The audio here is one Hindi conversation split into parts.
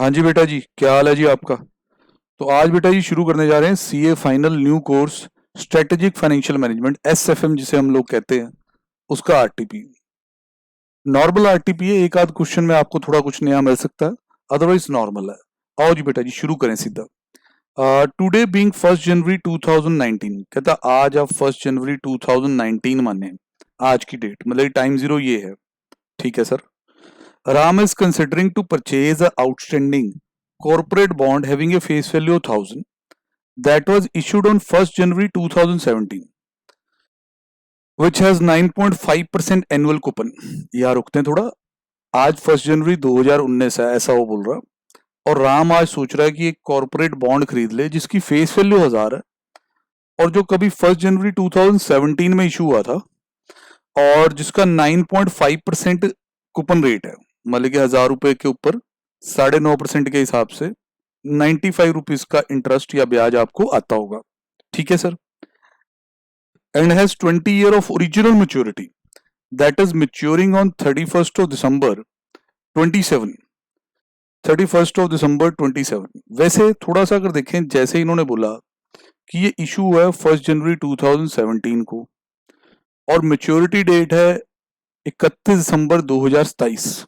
हाँ जी बेटा जी, क्या हाल है जी आपका। तो आज बेटा जी शुरू करने जा रहे हैं CA final new course strategic financial management SFM जिसे हम लोग कहते हैं, उसका आरटीपी। नॉर्मल आरटीपी है, एक आध क्वेश्चन में आपको थोड़ा कुछ नया मिल सकता है, अदरवाइज नॉर्मल है। आओ जी बेटा जी शुरू करें सीधा। टुडे बीइंग 1 जनवरी 2019, कहता आज आप 1 जनवरी 2019 माने, आज की डेट मतलब टाइम जीरो ये है। ठीक है sir. Ram is considering to purchase a outstanding corporate bond having a face value of 1000 that was issued on 1st January 2017 which has 9.5% annual coupon। यार रुकते हैं थोड़ा, आज 1 जनवरी 2019 है ऐसा वो बोल रहा, और राम आज सोच रहा है कि एक कॉर्पोरेट बॉन्ड खरीद ले जिसकी फेस वैल्यू 1000 है और जो कभी 1 जनवरी 2017 में इशू हुआ था और जिसका 9.5% कूपन रेट है, मतलब कि 1000 रुपए के ऊपर 9.5% के हिसाब से 95 रुपीज का इंटरेस्ट या ब्याज आपको आता होगा। ठीक है sir. And has 20 year of original maturity that is maturing on 31st of December 27। 31st of December 27। वैसे थोड़ा सा अगर देखें, जैसे इन्होंने बोला कि ये इशू हुआ है 1 जनवरी 2017 को और मेच्योरिटी डेट है 31 दिसंबर 2027।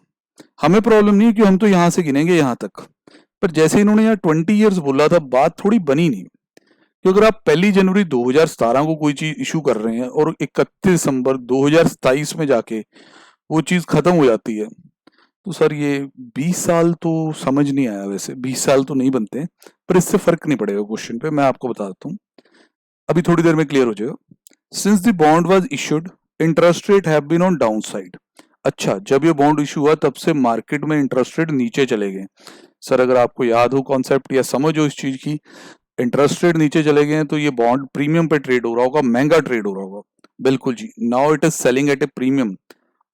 हमें प्रॉब्लम नहीं है कि हम तो यहां से गिनेंगे यहां तक, पर जैसे इन्होंने यहाँ 20 ईयर्स बोला था, बात थोड़ी बनी नहीं। कि अगर आप 1 जनवरी 2017 को कोई चीज इशू कर रहे हैं और 31 दिसंबर 2027 में जाके वो चीज खत्म हो जाती है, तो सर ये 20 साल तो समझ नहीं आया। वैसे 20 साल तो नहीं बनते, पर इससे फर्क नहीं पड़ेगा क्वेश्चन पे, मैं आपको बता देता हूँ, अभी थोड़ी देर में क्लियर हो जाएगा। Since the bond was issued interest rate have been on down side. अच्छा, जब ये बॉन्ड इशू हुआ तब से मार्केट में इंटरेस्ट रेट नीचे चले गए। सर अगर आपको याद हो कॉन्सेप्ट या समझ हो इस चीज की, इंटरेस्ट रेट नीचे चले गए हैं तो ये बॉन्ड प्रीमियम पे ट्रेड हो रहा होगा, महंगा ट्रेड हो रहा होगा। बिल्कुल जी। Now it is selling at a premium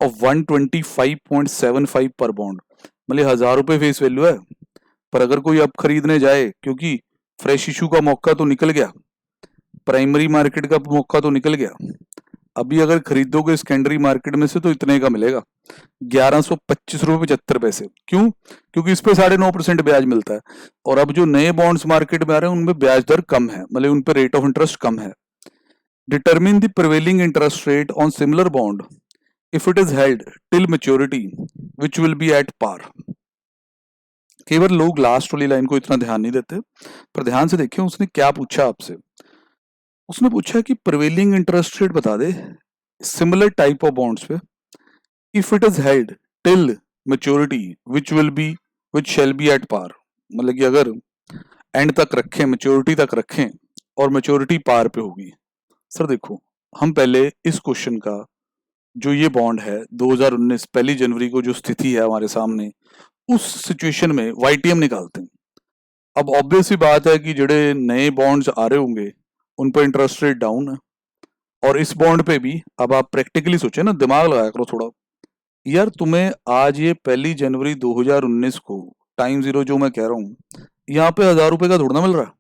of 125.75 पर बॉन्ड, मतलब 1000 रुपए फेस वैल्यू है। पर अगर कोई अब खरीदने जाए, क्योंकि फ्रेश इशू का मौका तो निकल गया, प्राइमरी मार्केट का मौका तो निकल गया, अभी अगर खरीदोगे सेकेंडरी मार्केट में से तो इतने का मिलेगा, 1125 रुपये 75 पैसे। क्यों? क्योंकि इस पे 9.5% ब्याज मिलता है, और अब जो नए बॉन्ड्स मार्केट में आ रहे हैं उनमें ब्याज दर कम है, मतलब उन पे रेट ऑफ इंटरेस्ट कम है। Determine the prevailing interest rate on similar bond if it is held till maturity which will be at par. कई बार लोग लास्ट वाली लाइन को इतना ध्यान नहीं देते, पर ध्यान से देखिए उसने क्या पूछा आपसे। उसने पूछा कि प्रिवेलिंग इंटरेस्ट रेट बता दे सिमिलर टाइप ऑफ बॉन्ड्स पे if it is held till maturity which shall be at par, मतलब कि अगर एंड तक रखें, मेच्योरिटी तक रखें और मेच्योरिटी पार पे होगी। सर देखो, हम पहले इस क्वेश्चन का जो ये बॉन्ड है 2019 1 जनवरी को जो स्थिति है हमारे सामने, उस सिचुएशन में वाईटीएम निकालते हैं। अब ऑब्वियस सी बात है कि ਜਿਹੜੇ नए बॉन्ड्स आ रहे होंगे उन पर इंटरेस्ट रेट डाउन है, और इस बॉन्ड पे भी अब आप प्रैक्टिकली सोचे ना, दिमाग लगाया करो थोड़ा। यार तुम्हें आज ये 1 जनवरी 2019 को टाइम जीरो जो मैं कह रहा हूँ, यहाँ पे 1000 रुपए का थोड़ा मिल रहा है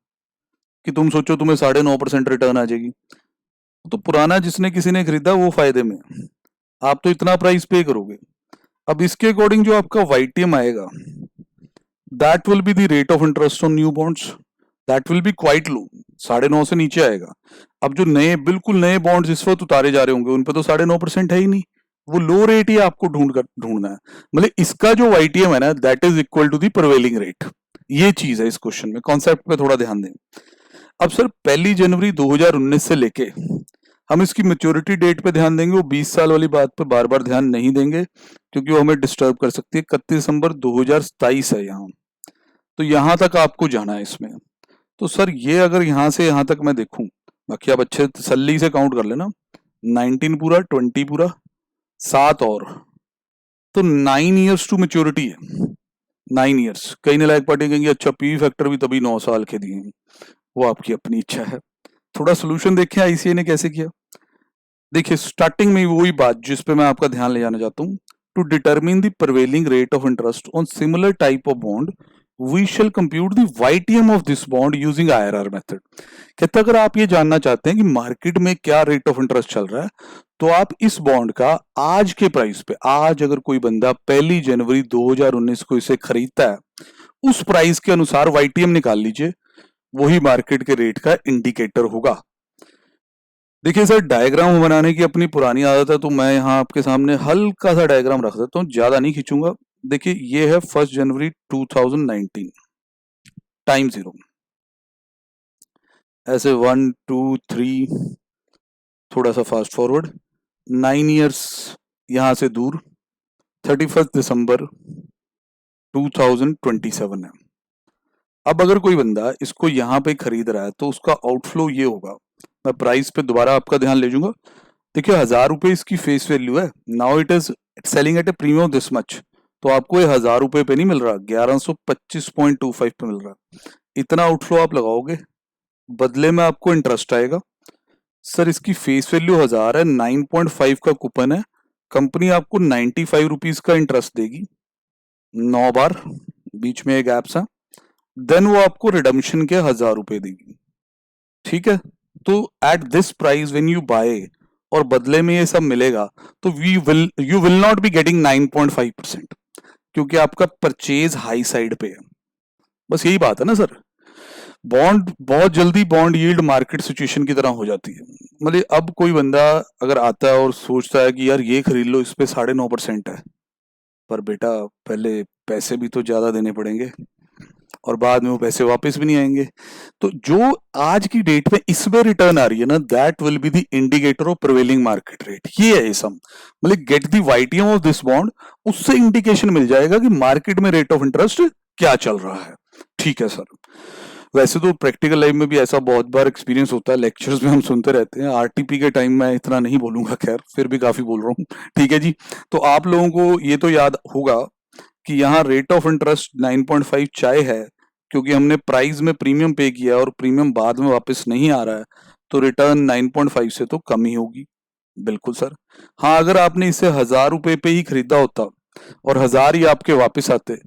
कि तुम सोचो तुम्हें 9.5% रिटर्न आ जाएगी। तो पुराना जिसने किसी ने खरीदा वो फायदे में, आप तो इतना प्राइस पे करोगे। अब इसके अकॉर्डिंग जो आपका वाईटीएम आएगा, that will be the rate of interest on new bonds, that will be quite low, 9.5 से नीचे आएगा। अब जो नए बिल्कुल नए बॉन्ड्स इस वक्त उतारे जा रहे होंगे उन पे तो 9.5% है ही नहीं, वो लो रेट ही आपको ढूंढना है। मतलब इसका जो वाईटीएम है ना, that is equal to the prevailing rate. ये चीज है इस क्वेश्चन में, कॉन्सेप्ट पे थोड़ा ध्यान दें। अब सर 1 जनवरी 2019 से लेके हम इसकी मेच्योरिटी डेट पे ध्यान देंगे, वो 20 साल वाली बात पे बार बार ध्यान नहीं देंगे क्योंकि वो हमें डिस्टर्ब कर सकती है। 31 दिसंबर 2027 है यहाँ, तो यहाँ तक आपको जाना है इसमें। तो सर ये अगर यहाँ से यहाँ तक मैं देखूं, बाकी आप अच्छे तसल्ली से काउंट कर लेना, 19 पूरा, 20 पूरा, 7 और, तो 9 ईयर्स टू मेच्योरिटी है। 9 ईयर्स। कई नालायक पार्टी कहेंगे अच्छा पी फैक्टर भी तभी 9 साल के दिए, वो आपकी अपनी इच्छा है। थोड़ा सोल्यूशन देखें आईसीए ने कैसे किया। देखिए स्टार्टिंग में वही बात जिस पे मैं आपका ध्यान ले जाना चाहता हूँ, to determine the prevailing rate of interest on similar type of bond we shall compute the YTM of this bond using IRR method. कहते अगर आप ये जानना चाहते हैं कि मार्केट में क्या रेट ऑफ इंटरेस्ट चल रहा है, तो आप इस बॉन्ड का आज के प्राइस पे, आज अगर कोई बंदा 1 जनवरी 2019 को इसे खरीदता है, उस प्राइस के अनुसार YTM निकाल लीजिए, वही मार्केट के रेट का इंडिकेटर होगा। देखिए सर, डायग्राम बनाने की अपनी पुरानी आदत है, तो मैं यहाँ आपके सामने हल्का सा डायग्राम रख देता हूँ, ज्यादा नहीं खींचूंगा। देखिए ये है 1 जनवरी 2019, टाइम जीरो, ऐसे 1 2 3, थोड़ा सा फास्ट फॉरवर्ड, 9 ईयर्स यहां से दूर, 31 दिसंबर 2027 है। अब अगर कोई बंदा इसको यहाँ पे खरीद रहा है तो उसका आउटफ्लो ये होगा। मैं प्राइस पे दोबारा आपका ध्यान ले जाऊंगा। देखिए 1000 रुपए इसकी फेस वैल्यू है, now it is selling at a premium this much, तो आपको ये 1000 रुपए पे नहीं मिल रहा, 1125.25 पे मिल रहा। इतना आउटफ्लो आप लगाओगे, बदले में आपको इंटरेस्ट आएगा। सर इसकी फेस वैल्यू 1000 है, 9.5 का कूपन है, कंपनी आपको 95 रुपीज का इंटरेस्ट देगी 9 बार, बीच में एक गैप्स है, देन वो आपको रिडम्पशन के 1000 रुपए देगी। ठीक है, तो at this price when you buy और बदले में ये सब मिलेगा, तो you will not be getting 9.5%, क्योंकि आपका परचेज हाई साइड पे है। बस यही बात है ना सर। बॉन्ड बहुत जल्दी बॉन्ड यील्ड मार्केट सिचुएशन की तरह हो जाती है। मतलब अब कोई बंदा अगर आता है और सोचता है कि यार ये खरीद लो, इस पे 9.5% है, पर बेटा पहले पैसे भी तो ज्यादा देने पड़ेंगे और बाद में वो पैसे वापस भी नहीं आएंगे। तो जो आज की डेट में इसमें रिटर्न आ रही है ना, that will be the indicator of prevailing market rate. ये है सम, मतलब get the YTM of this bond, उससे इंडिकेशन मिल जाएगा कि मार्केट में रेट ऑफ इंटरेस्ट क्या चल रहा है। ठीक है सर। वैसे तो प्रैक्टिकल लाइफ में भी ऐसा बहुत बार एक्सपीरियंस होता है, लेक्चर्स में हम सुनते रहते हैं। RTP के टाइम में इतना नहीं बोलूंगा, खैर फिर भी काफी बोल रहा हूँ। ठीक है जी, तो आप लोगों को ये तो याद होगा कि यहाँ रेट ऑफ इंटरेस्ट 9.5 चाहे है, क्योंकि हमने प्राइस में प्रीमियम पे किया और प्रीमियम बाद में वापस नहीं आ रहा है, तो रिटर्न 9.5 से तो कम ही होगी। बिल्कुल सर। हाँ, अगर आपने इसे 1000 रुपए पे ही खरीदा होता और 1000 ही आपके वापस आते,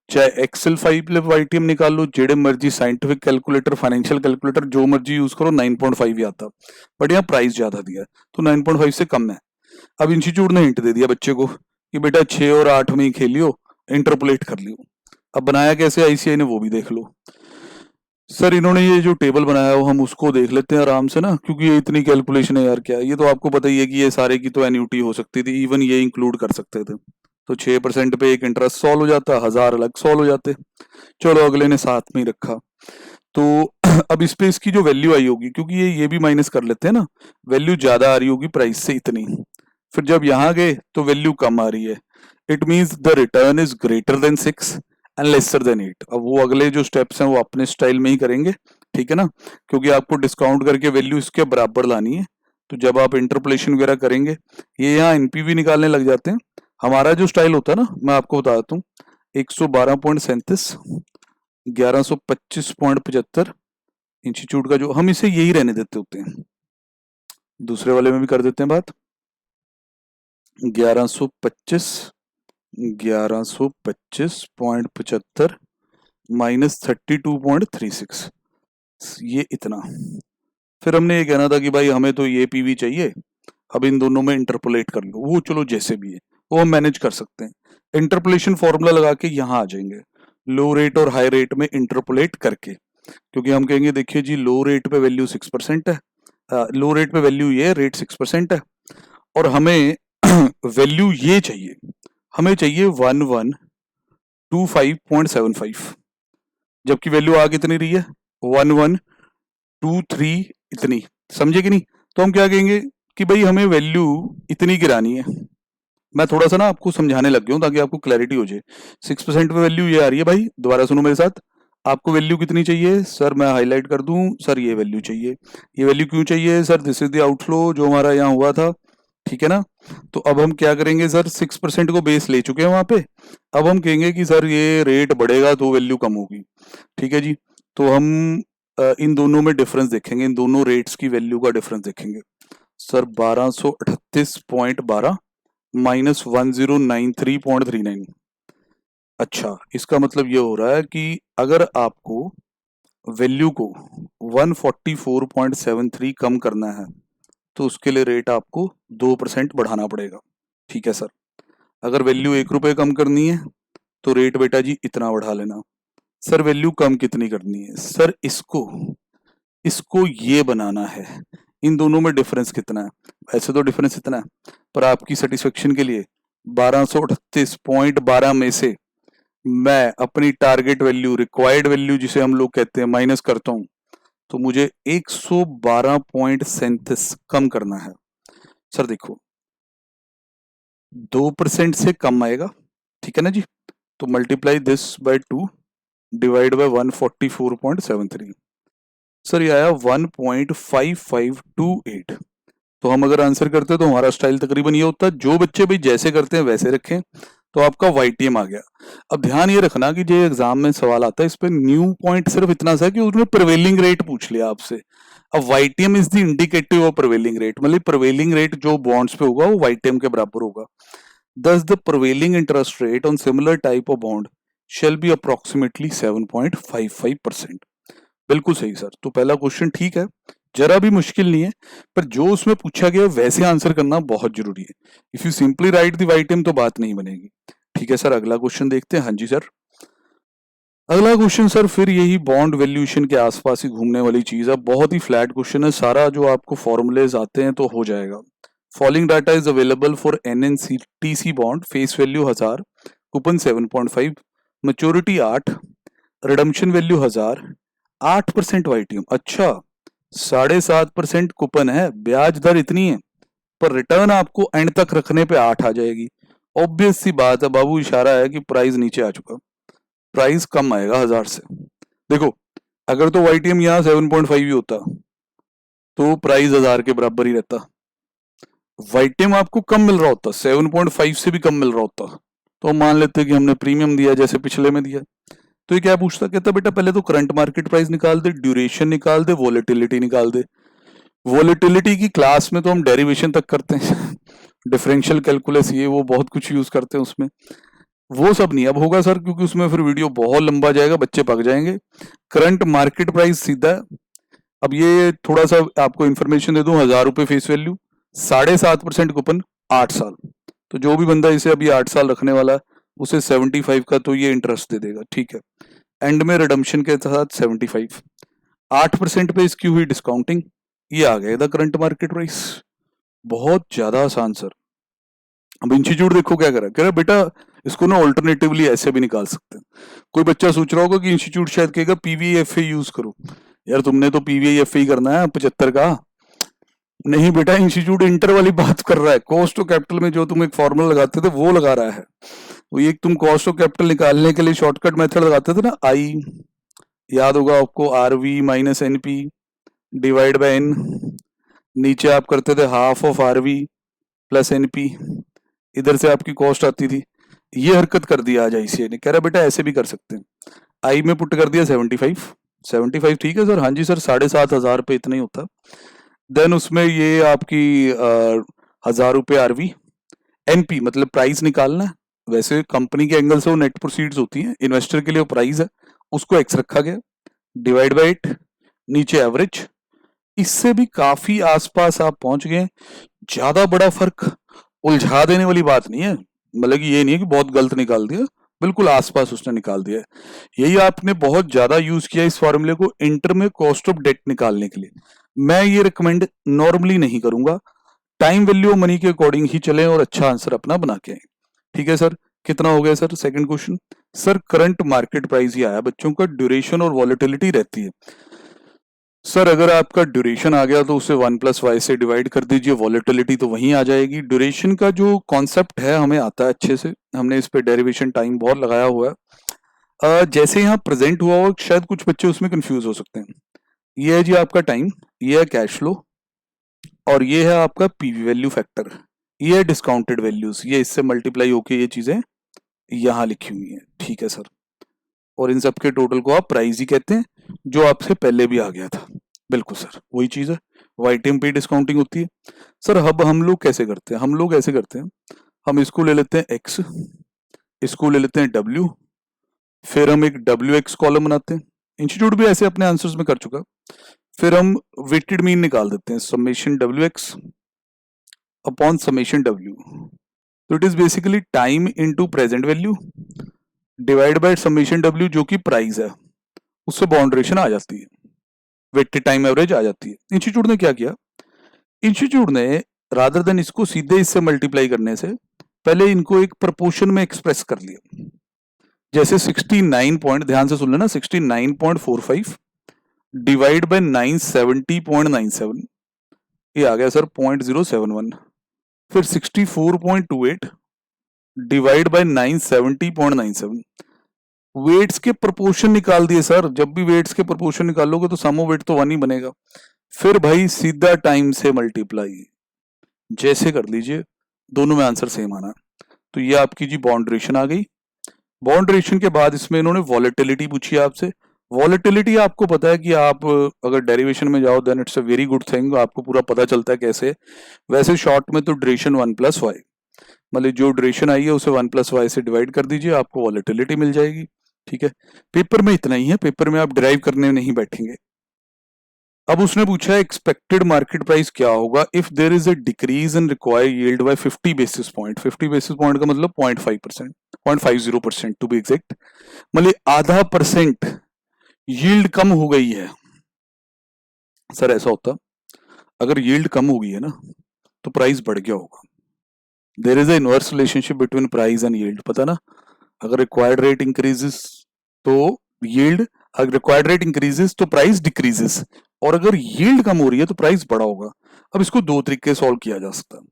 चाहे एक्सेल फाइव YTM निकाल लो, जेडे मर्जी साइंटिफिक कैलकुलेटर, फाइनेंशियल कैलकुलेटर, जो मर्जी यूज करो, 9.5 ही आता। बट यहाँ प्राइस ज्यादा दिया है, तो 9.5 से कम है। अब इंस्टीट्यूट ने हिंट दे दिया बच्चे को कि बेटा 6 और 8 में ही खेलियो, इंटरपोलेट कर लियो। अब बनाया कैसे ICI ने, वो भी देख लो। सर इन्होंने ये जो टेबल बनाया है हम उसको देख लेते हैं आराम से ना, क्योंकि ये इतनी कैलकुलेशन है यार, क्या ये तो आपको पता ही है कि ये सारे की तो एन्युटी हो सकती थी, इवन ये इंक्लूड कर सकते थे। तो 6% पे एक इंटरेस्ट सॉल्व हो जाता, 1000 अलग सॉल्व हो जाते। चलो अगले ने साथ में ही रखा। तो अब इस पे इसकी जो वैल्यू आई होगी, क्योंकि ये भी माइनस कर लेते हैं ना, वैल्यू ज्यादा आ रही होगी प्राइस से इतनी, फिर जब यहाँ गए तो वैल्यू कम आ रही है, it means the return is greater than 6 and lesser than 8। अब वो अगले जो स्टेप्स हैं वो अपने स्टाइल में ही करेंगे, ठीक है ना, क्योंकि आपको डिस्काउंट करके वैल्यू इसके बराबर लानी है। तो जब आप इंटरपोलेशन वगैरह करेंगे, ये यहाँ NPV निकालने लग जाते हैं। हमारा जो स्टाइल होता है ना, मैं आपको बता देता हूँ, 112.37, 1125.75, इंस्टीट्यूट का जो, हम इसे यही रहने देते होते हैं, दूसरे वाले में भी कर देते हैं बात, 1125, 1125.75 माइनस 32.36, ये इतना। फिर हमने ये कहना था कि भाई हमें तो ये PV चाहिए, अब इन दोनों में इंटरपोलेट कर लो, वो चलो जैसे भी है वो हम मैनेज कर सकते हैं। इंटरपोलेशन फॉर्मूला लगा के यहाँ आ जाएंगे, लो रेट और हाई रेट में इंटरपोलेट करके, क्योंकि हम कहेंगे देखिए जी लो रेट पे वैल्यू 6% है, लो रेट पे वैल्यू ये रेट 6% है, और हमें वैल्यू ये चाहिए, हमें चाहिए 1125.75, जबकि वैल्यू आ कितनी रही है, 1123 इतनी, समझे कि नहीं। तो हम क्या कहेंगे कि भाई हमें वैल्यू इतनी गिरानी है। मैं थोड़ा सा ना आपको समझाने लग गया हूँ ताकि आपको क्लैरिटी हो जाए। 6% पे वैल्यू ये आ रही है भाई, दोबारा सुनो मेरे साथ, आपको वैल्यू कितनी चाहिए सर, मैं हाईलाइट कर दूं सर, ये वैल्यू चाहिए। ये वैल्यू क्यों चाहिए sir, this is the outflow जो हमारा यहाँ हुआ था, ठीक है ना। तो अब हम क्या करेंगे सर, 6% को बेस ले चुके हैं वहां पे, अब हम कहेंगे कि सर ये रेट बढ़ेगा तो वैल्यू कम होगी, ठीक है जी। तो हम इन दोनों में डिफरेंस देखेंगे, इन दोनों रेट्स की वैल्यू का डिफरेंस देखेंगे। Sir 1238.12 minus 1093.39। अच्छा, इसका मतलब ये हो रहा है कि अगर आपको वैल्यू को 144.73 कम करना है तो उसके लिए रेट आपको 2% बढ़ाना पड़ेगा, ठीक है सर। अगर वैल्यू 1 रुपये कम करनी है तो रेट बेटा जी इतना बढ़ा लेना, सर वैल्यू कम कितनी करनी है? सर इसको इसको ये बनाना है। इन दोनों में डिफरेंस कितना है? ऐसे तो डिफरेंस इतना है, पर आपकी सेटिस्फेक्शन के लिए 1238.12 में से मैं अपनी टारगेट वैल्यू, रिक्वायर्ड वैल्यू जिसे हम लोग कहते हैं, माइनस करता हूं, तो मुझे 112.37 कम करना है। सर देखो 2% से कम आएगा, ठीक है ना जी? तो multiply this by 2 divide by 144.73। Sir ये आया 1.5528। तो हम अगर आंसर करते तो हमारा स्टाइल तकरीबन ये होता। जो बच्चे भाई जैसे करते हैं वैसे रखें, तो आपका YTM आ गया। अब ध्यान ये रखना कि जो एग्जाम में सवाल आता है इस पे न्यू पॉइंट सिर्फ इतना सा कि उसने प्रिवेलिंग रेट पूछ लिया आपसे। अब YTM is the indicative of prevailing rate, मतलब प्रिवेलिंग रेट जो बॉन्ड्स पे होगा वो YTM के बराबर होगा। Thus the prevailing interest rate on similar type of bond shall be approximately 7.55%। बिल्कुल सही सर। तो पहला क्वेश्चन ठीक है, जरा भी मुश्किल नहीं है, पर जो उसमें पूछा गया वैसे आंसर करना बहुत जरूरी है। If you simply write the YTM तो बात नहीं बनेगी। ठीक है सर, अगला क्वेश्चन देखते हैं। हाँ जी सर, अगला क्वेश्चन सर फिर यही बॉन्ड वैल्यूएशन के आसपास ही घूमने वाली चीज है। बहुत ही फ्लैट क्वेश्चन है, सारा जो आपको फॉर्मूलेज आते हैं तो हो जाएगा। Following data is available for NNCTC bond, face value 1000, coupon 7.5, maturity 8, redemption value 1000, 8% YTM। अच्छा, 7.5% कूपन है, ब्याज दर इतनी है, पर रिटर्न आपको एंड तक रखने पे 8 आ जाएगी। ऑब्वियस सी बात है बाबू, इशारा है कि प्राइस नीचे आ चुका, प्राइस कम आएगा 1000 से। देखो अगर तो YTM यहाँ 7.5 ही होता तो प्राइस 1000 के बराबर ही रहता। YTM आपको कम मिल रहा होता, 7.5 से भी कम मिल रहा होता, तो हम मान लेते कि हमने प्रीमियम दिया जैसे पिछले में दिया। तो ये क्या पूछता, कहता बेटा पहले तो करंट मार्केट प्राइस निकाल दे, ड्यूरेशन निकाल दे, वॉलेटिलिटी निकाल दे। वॉलेटिलिटी की क्लास में तो हम डेरिवेशन तक करते हैं डिफरेंशियल कैलकुलस ये वो बहुत कुछ यूज करते हैं उसमें, वो सब नहीं अब होगा सर, क्योंकि उसमें फिर वीडियो बहुत लंबा जाएगा, बच्चे पक जाएंगे। करंट मार्केट प्राइस सीधा। अब ये थोड़ा सा आपको इन्फॉर्मेशन दे दूं, 1000 रुपए फेस वैल्यू, 7.5% कूपन, 8 साल। तो जो भी बंदा इसे अभी 8 साल रखने वाला उसे 75 का तो ये इंटरेस्ट दे देगा, ठीक है। एंड में रिडम्पशन के साथ 75, 8% पे इसकी हुई डिस्काउंटिंग, ये आ गया द करंट मार्केट प्राइस। बहुत ज्यादा आसान सर। अब इंस्टीट्यूट देखो क्या करा, कह रहा बेटा इसको ना ऑल्टरनेटिवली ऐसे भी निकाल सकते हैं। कोई बच्चा सोच रहा होगा कि इंस्टीट्यूट शायद कहेगा PVFA यूज करो। यार तुमने तो PVFA ही करना है 75 का। नहीं बेटा, इंस्टीट्यूट इंटर वाली बात कर रहा है, कॉस्ट ऑफ कैपिटल में जो तुम एक फॉर्मूला लगाते थे वो लगा रहा है। वो एक तुम कॉस्ट ऑफ कैपिटल निकालने के लिए शॉर्टकट मेथड लगाते थे ना, आई, याद होगा आपको, RV minus NP divide by N, नीचे आप करते थे half of RV plus NP, इधर से आपकी कॉस्ट आती थी। ये हरकत कर दिया आज ICAI ने, कह रहा बेटा ऐसे भी कर सकते हैं। आई में पुट कर दिया 75, ठीक है सर, हाँ जी सर, 7,500 पे इतना ही होता। देन उसमें ये आपकी 1000 रुपये RV, NP मतलब प्राइस निकालना है। वैसे कंपनी के एंगल से वो नेट प्रोसीड्स होती हैं, इन्वेस्टर के लिए वो प्राइस है, उसको X रखा गया, डिवाइड बाय 8, नीचे एवरेज। इससे भी काफी आसपास आप पहुंच गए। ज्यादा बड़ा फर्क, उलझा देने वाली बात नहीं है, मतलब कि ये नहीं है कि बहुत गलत निकाल दिया, बिल्कुल आसपास उसने निकाल दिया। यही आपने बहुत ज्यादा यूज किया इस फॉर्मूले को इंटर में कॉस्ट ऑफ डेट निकालने के लिए। मैं ये रिकमेंड नॉर्मली नहीं करूंगा, टाइम वैल्यू मनी के अकॉर्डिंग ही चलें और अच्छा आंसर अपना बना के आए। ठीक है सर, कितना हो गया sir? Second question sir, current market price ही आया बच्चों का, ड्यूरेशन और वॉलेटिलिटी रहती है। सर अगर आपका ड्यूरेशन आ गया तो उसे 1+y से डिवाइड कर दीजिए, वॉलेटिलिटी तो वहीं आ जाएगी। ड्यूरेशन का जो कॉन्सेप्ट है हमें आता है अच्छे से, हमने इस पे डेरिवेशन टाइम बहुत लगाया हुआ है। जैसे यहाँ प्रेजेंट हुआ हो, शायद कुछ बच्चे उसमें कंफ्यूज हो सकते हैं। ये है जी आपका टाइम, ये है कैश फ्लो, और ये है आपका PV वैल्यू फैक्टर, ये है डिस्काउंटेड वैल्यूज, ये इससे मल्टीप्लाई होके ये चीजें यहाँ लिखी हुई हैं, ठीक है सर। और इन सबके टोटल को आप प्राइस ही कहते हैं, जो आपसे पहले भी आ गया था। बिल्कुल सर, वही चीज है, YTM पे डिस्काउंटिंग होती है। सर अब हम लोग कैसे करते हैं? हम लोग ऐसे करते हैं, हम इसको ले लेते हैं X, इसको ले लेते हैं W, फिर हम एक WX कॉलम बनाते हैं। इंस्टीट्यूट भी ऐसे अपने आंसर्स में कर चुका। फिर हम वेटेड मीन निकाल देते हैं, summation WX upon summation W। तो it is basically time into present value divide by summation W जो कि प्राइस है, उससे बॉन्ड ड्यूरेशन आ जाती है, वेटेड टाइम एवरेज आ जाती है। इंस्टीट्यूट ने क्या किया, इंस्टीट्यूट ने रादर देन इसको सीधे इससे मल्टीप्लाई करने से पहले इनको एक प्रपोर्शन में एक्सप्रेस कर लिया। जैसे 69 पॉइंट, ध्यान से सुन लेना, 69.45 डिवाइड बाय 970.97, ये आ गया सर 0.071। फिर 64.28 डिवाइड बाय 970.97, वेट्स के प्रोपोर्शन निकाल दिए सर। जब भी वेट्स के प्रोपोर्शन निकालोगे तो सम ऑफ वेट तो 1 ही बनेगा। फिर भाई सीधा टाइम से मल्टीप्लाई, जैसे कर लीजिए, दोनों में आंसर सेम आना। तो ये आपकी जी बॉन्ड ड्यूरेशन आ गई। बॉन्ड ड्यूरेशन के बाद इसमें इन्होंने वॉलेटिलिटी पूछी आपसे। वॉलेटिलिटी आपको पता है कि आप अगर डेरिवेशन में जाओ then it's a very good thing, आपको पूरा पता चलता है कैसे। वैसे शॉर्ट में तो ड्यूरेशन 1+y, मतलब जो ड्यूरेशन आई है उसे 1+y से डिवाइड कर दीजिए, आपको वॉलेटिलिटी मिल जाएगी। ठीक है, पेपर में इतना ही है, पेपर में आप डिराइव करने नहीं बैठेंगे। अब उसने पूछा है एक्सपेक्टेड मार्केट प्राइस क्या होगा if there is a decrease in required yield by 50 basis point. 50 basis point का मतलब 0.5%, 0.50% टू बी एग्जैक्ट, मतलब आधा परसेंट यील्ड कम हो गई है। सर ऐसा होता, अगर यील्ड कम हो गई है ना तो प्राइस बढ़ गया होगा। There is a inverse relationship between price and yield, पता ना। अगर रिक्वायर्ड रेट इंक्रीजेस तो यील्ड, अगर रिक्वायर्ड रेट इंक्रीजेस तो प्राइस डिक्रीजेस, और अगर यील्ड कम हो रही है तो प्राइस बढ़ा होगा। अब इसको दो तरीके सॉल्व किया जा सकता है।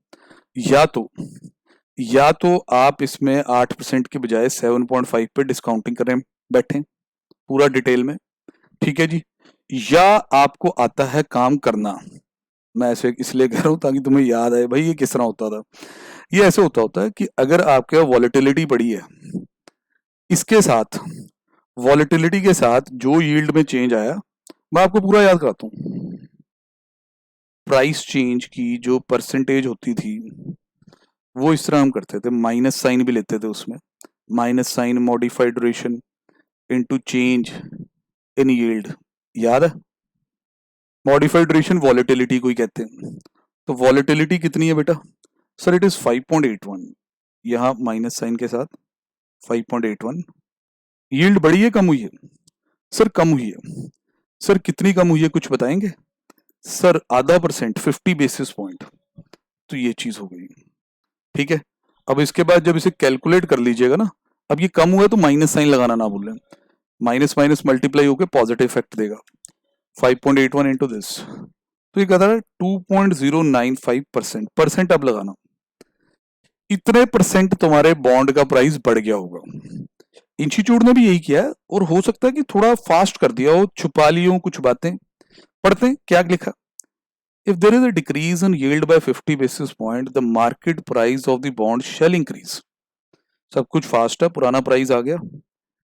या तो आप इसमें 8% की बजाय 7.5 पे डिस्काउंटिंग करें बैठे पूरा डिटेल में, ठीक है जी। या आपको आता है काम करना, मैं ऐसे इसलिए कह रहा हूं ताकि तुम्हें याद आए भाई ये किस तरह होता था। ये ऐसे होता है कि अगर आपके वॉलेटिलिटी बढ़ी है, इसके साथ वॉलेटिलिटी के साथ जो यील्ड में चेंज आया, मैं आपको पूरा याद कराता हूं। प्राइस चेंज की जो परसेंटेज होती थी वो इस तरह हम करते थे, माइनस साइन भी लेते थे उसमें, minus sign modified duration into change in yield, याद है। मॉडिफाइड ड्यूरेशन वॉलेटिलिटी को ही कहते हैं। तो वॉलेटिलिटी कितनी है बेटा, सर इट इज 5.81, यहाँ माइनस साइन के साथ 5.81। यील्ड बढ़ी है कम हुई है, सर कम हुई है। सर कितनी कम हुई है कुछ बताएंगे, सर आधा परसेंट, 50 बेसिस पॉइंट। तो ये चीज हो गई, ठीक है। अब इसके बाद जब इसे कैलकुलेट कर लीजिएगा ना, अब ये कम हुआ है तो माइनस साइन लगाना ना भूलें, माइनस माइनस मल्टीप्लाई होकर पॉजिटिव इफेक्ट देगा, 5.81 इंटू दिस, तो ये कहता है 2.095%, परसेंट अब लगाना, इतने परसेंट तुम्हारे बॉन्ड का प्राइस बढ़ गया होगा। इंस्टीट्यूट ने भी यही किया है, और हो सकता है कि थोड़ा फास्ट कर दिया हो, छुपा ली हो कुछ बातें। पढ़ते हैं क्या लिखा। If there is a decrease in yield by 50 basis point the market price of the bond shall increase. सब कुछ फास्ट है, पुराना प्राइस आ गया,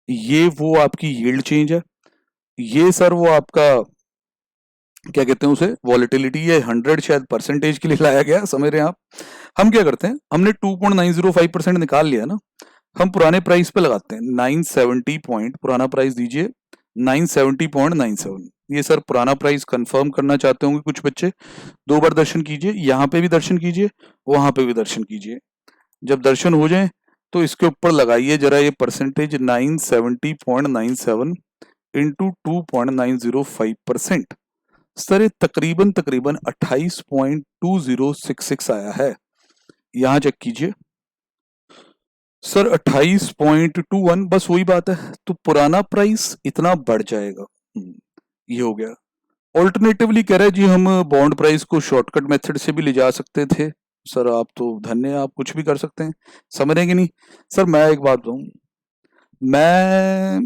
ये वो आपकी यील्ड चेंज है, ये सर वो आपका क्या कहते हैं उसे वॉलेटिलिटी, ये 100 शायद परसेंटेज के लिए लाया गया, समझ रहे हैं आप। हम क्या करते हैं, हमने 2.905% निकाल लिया ना, हम पुराने प्राइस पे लगाते हैं 970 पॉइंट, पुराना प्राइस दीजिए 970.97। ये सर पुराना प्राइस कंफर्म करना चाहते होंगे कुछ बच्चे, 2 बार दर्शन कीजिए, यहाँ पे भी दर्शन कीजिए, वहां पे भी दर्शन कीजिए। जब दर्शन हो जाए तो इसके ऊपर लगाइए जरा ये परसेंटेज 970.97 इंटू 2.905%। सर ये तकरीबन 28.2066 आया है, यहां चेक कीजिए सर 28.21, बस वही बात है। तो पुराना प्राइस इतना बढ़ जाएगा, ये हो गया। ऑल्टरनेटिवली कह रहे हैं जी हम बॉन्ड प्राइस को शॉर्टकट मेथड से भी ले जा सकते थे। सर आप तो धन्य, आप कुछ भी कर सकते हैं, समझेंगे नहीं। सर मैं एक बात बताऊं, मैं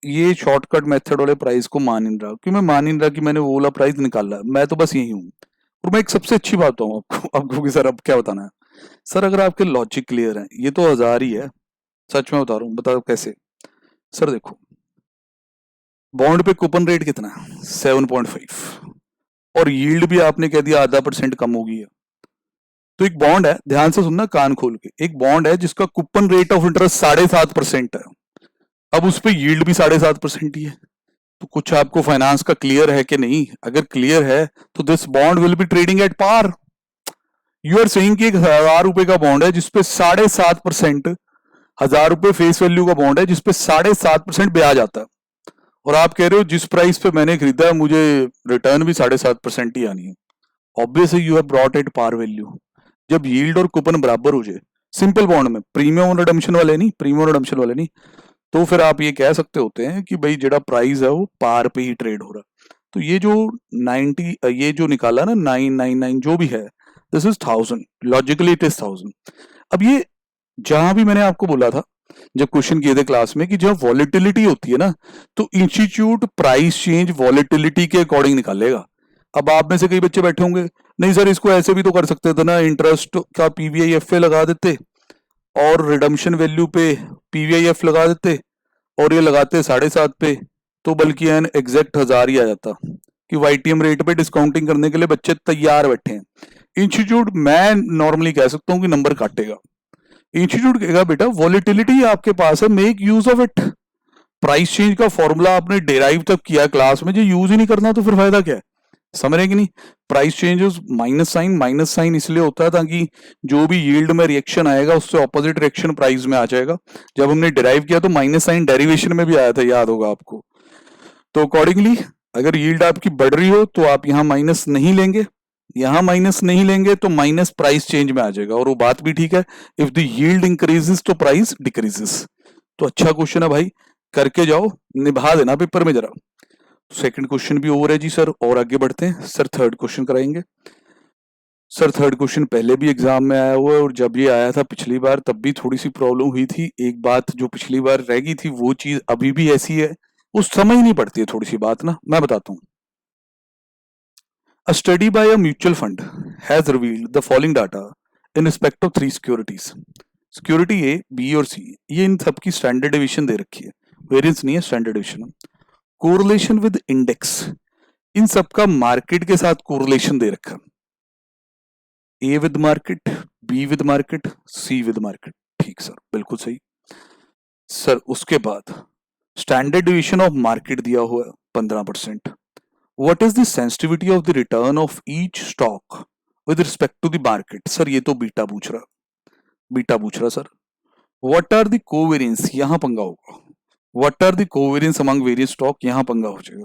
ये शॉर्टकट मेथड वाले प्राइस को मान नहीं रहा, क्यों मैं मान नहीं रहा कि मैंने वो वाला प्राइस निकाला, मैं तो बस यही हूँ। और मैं एक सबसे अच्छी बात बताऊँ आपको कि सर अब क्या बताना है। सर अगर आपके लॉजिक क्लियर है, ये तो 1000 ही है, सच में बता रहा हूँ, बताओ कैसे। सर देखो बॉन्ड पे कूपन रेट कितना है 7.5, और यील्ड भी आपने कह दिया आधा % कम हो गई है। तो एक बॉन्ड है, ध्यान से सुनना कान खोल के, एक बॉन्ड है जिसका कूपन रेट ऑफ इंटरेस्ट 7.5% है, अब उस पर यील्ड भी 7.5% ही है। तो कुछ आपको फाइनेंस का क्लियर है कि नहीं, अगर क्लियर है तो this bond will be trading at par. You are saying कि 1000 रुपए का बॉन्ड है जिसपे 7.5% ₹1000 फेस वैल्यू का बॉन्ड है जिसपे 7.5% ब्याज आता है, और आप कह रहे हो जिस प्राइस पे मैंने खरीदा है मुझे रिटर्न भी 7.5% ही आनी है। Obviously you have brought at par value. जब यील्ड और कूपन बराबर हो जाए सिंपल बॉन्ड में, प्रीमियम और रिडम्पशन वाले नहीं, प्रीमियम और रिडम्पशन वाले नहीं, तो फिर आप ये कह सकते होते हैं कि भाई जेड़ा प्राइस है वो पार पे ही ट्रेड हो रहा है। तो ये जो 90 ये जो निकाला ना 999 जो भी है, this is 1000, logically it is 1000। अब ये जहां भी मैंने आपको बोला था जब क्वेश्चन किए थे क्लास में कि जब वॉलेटिलिटी होती है ना तो इंस्टीट्यूट प्राइस चेंज वॉलेटिलिटी के अकॉर्डिंग निकालेगा। अब आप में से कई बच्चे बैठे होंगे, नहीं सर इसको ऐसे भी तो कर सकते थे ना, इंटरेस्ट का पीवीआईएफ लगा देते और रिडम्पशन वैल्यू पे पीवीआईएफ लगा देते और ये लगाते 7.5 पे, तो बल्कि एन एग्जैक्ट 1000 ही आ जाता कि वाईटीएम रेट पे डिस्काउंटिंग करने के लिए बच्चे तैयार बैठे हैं। इंस्टीट्यूट मैं नॉर्मली कह सकता हूँ कि नंबर काटेगा, इंस्टीट्यूट कहेगा बेटा वॉलेटिलिटी आपके पास है, make use of it. Price change का फॉर्मूला आपने डेराइव तक किया क्लास में, जो यूज ही नहीं करना तो फिर फायदा क्या है, समझ रहे कि नहीं। प्राइस चेंजेस माइनस साइन इसलिए होता है ताकि जो भी यील्ड में रिएक्शन आएगा उससे ऑपोजिट रिएक्शन प्राइस में आ जाएगा। जब हमने डिराइव किया तो माइनस साइन डेरिवेशन में भी आया था, याद होगा आपको। तो अकॉर्डिंगली अगर यील्ड आपकी बढ़ रही हो तो आप यहाँ माइनस नहीं लेंगे, यहाँ माइनस नहीं लेंगे तो माइनस प्राइस चेंज में आ जाएगा, और वो बात भी ठीक है, इफ द यील्ड इंक्रीजेस तो प्राइस डिक्रीजेस। तो अच्छा क्वेश्चन है भाई, करके जाओ, निभा देना पेपर में जरा। सेकंड क्वेश्चन भी ओवर है जी सर, और आगे बढ़ते हैं सर, थर्ड क्वेश्चन कराएंगे। सर थर्ड क्वेश्चन पहले भी एग्जाम में आया हुआ है, और जब ये आया था पिछली बार तब भी थोड़ी सी प्रॉब्लम हुई थी। एक बात जो पिछली बार रह गई थी वो चीज अभी भी ऐसी है, उस समय ही नहीं पड़ती है थोड़ी सी बात ना, मैं बताता हूँ। A study by a mutual fund has revealed the following data in respect of 3 securities. Security A, B और सी, ये इन सब की स्टैंडर्ड डिवीजन दे रखी है, वेरिएंस नहीं है, standard division. Correlation with index, इन सब का मार्केट के साथ कोरिलेशन दे रखा, A with market, B with market, C with market. ठीक सर, बिल्कुल सही सर। उसके बाद स्टैंडर्ड डिवीजन ऑफ मार्केट दिया हुआ है 15%। What is the sensitivity of the return of each stock with respect to the market? Sir ये तो बीटा पूछ रहा sir. What are the covariance, यहाँ पंगा होगा। What are the covariance among various stock, यहाँ पंगा हो जाएगा।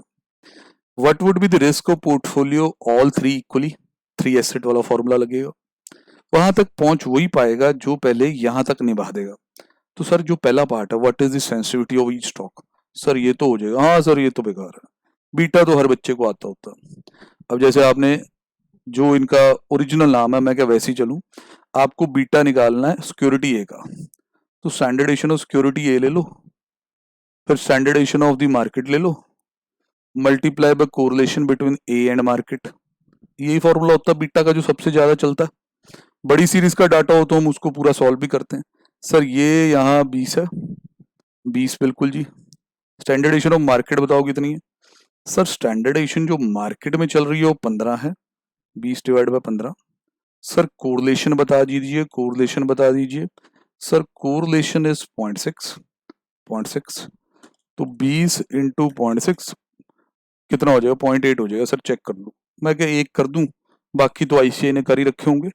What would be the risk of portfolio all three equally, 3 asset वाला फॉर्मूला लगेगा। वहां तक पहुंच वही पाएगा जो पहले यहां तक निभा देगा। तो सर जो पहला पार्ट है, what is the sensitivity of each stock, sir ये तो हो जाएगा। हाँ सर ये तो बेकार है, बीटा तो हर बच्चे को आता होता। अब जैसे आपने जो इनका ओरिजिनल नाम है, मैं क्या वैसे ही चलूं, आपको बीटा निकालना है सिक्योरिटी ए का, तो स्टैंडर्डेशन ऑफ सिक्योरिटी ए ले लो, फिर स्टैंडर्डेशन ऑफ द मार्केट ले लो, multiply by correlation between A and market. यही फॉर्मूला होता है बीटा का जो सबसे ज्यादा चलता है। बड़ी सीरीज का डाटा हो तो हम उसको पूरा सॉल्व भी करते हैं। सर ये यहाँ 20 है, 20 बिल्कुल जी। स्टैंडर्डेशन ऑफ मार्केट बताओ कितनी है। सर स्टैंडर्डेशन जो मार्केट में चल रही है वो 15 है, 20 डिवाइड बाय 15। सर कोरिलेशन बता दीजिए, कोरिलेशन बता दीजिए। सर कोरिलेशन इज 0.6, तो 20 इंटू 0.6 कितना हो जाएगा, 0.8 हो जाएगा। सर चेक कर लो, मैं क्या एक कर दूं, बाकी तो आईसीआई ने कर ही रखे होंगे।